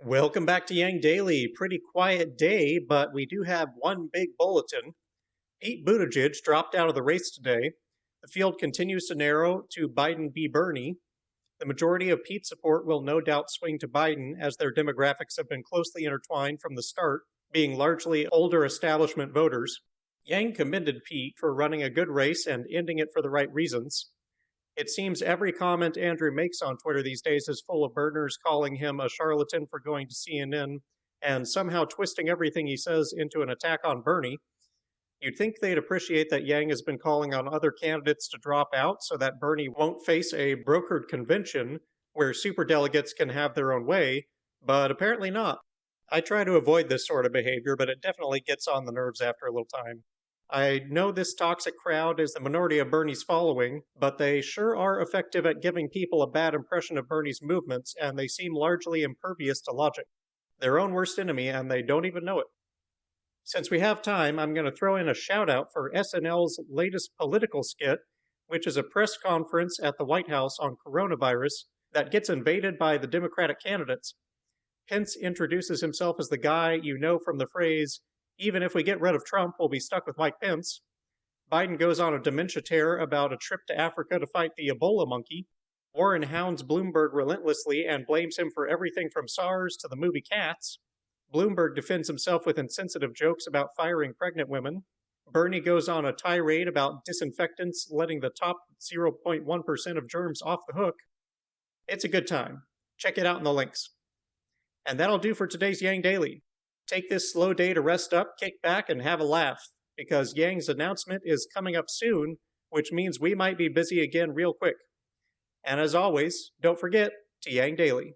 Welcome back to Yang Daily. Pretty quiet day, but we do have one big bulletin. Pete Buttigieg dropped out of the race today. The field continues to narrow to Biden v. Bernie. The majority of Pete's support will no doubt swing to Biden, as their demographics have been closely intertwined from the start, being largely older establishment voters. Yang commended Pete for running a good race and ending it for the right reasons. It seems every comment Andrew makes on Twitter these days is full of burners calling him a charlatan for going to CNN and somehow twisting everything he says into an attack on Bernie. You'd think they'd appreciate that Yang has been calling on other candidates to drop out so that Bernie won't face a brokered convention where superdelegates can have their own way, but apparently not. I try to avoid this sort of behavior, but it definitely gets on the nerves after a little time. I know this toxic crowd is the minority of Bernie's following, but they sure are effective at giving people a bad impression of Bernie's movements, and they seem largely impervious to logic. Their own worst enemy, and they don't even know it. Since we have time, I'm going to throw in a shout out for SNL's latest political skit, which is a press conference at the White House on coronavirus that gets invaded by the Democratic candidates. Pence introduces himself as the guy you know from the phrase, "Even if we get rid of Trump, we'll be stuck with Mike Pence." Biden goes on a dementia tear about a trip to Africa to fight the Ebola monkey. Warren hounds Bloomberg relentlessly and blames him for everything from SARS to the movie Cats. Bloomberg defends himself with insensitive jokes about firing pregnant women. Bernie goes on a tirade about disinfectants letting the top 0.1% of germs off the hook. It's a good time. Check it out in the links. And that'll do for today's Yang Daily. Take this slow day to rest up, kick back, and have a laugh, because Yang's announcement is coming up soon, which means we might be busy again real quick. And as always, don't forget to Yang Daily.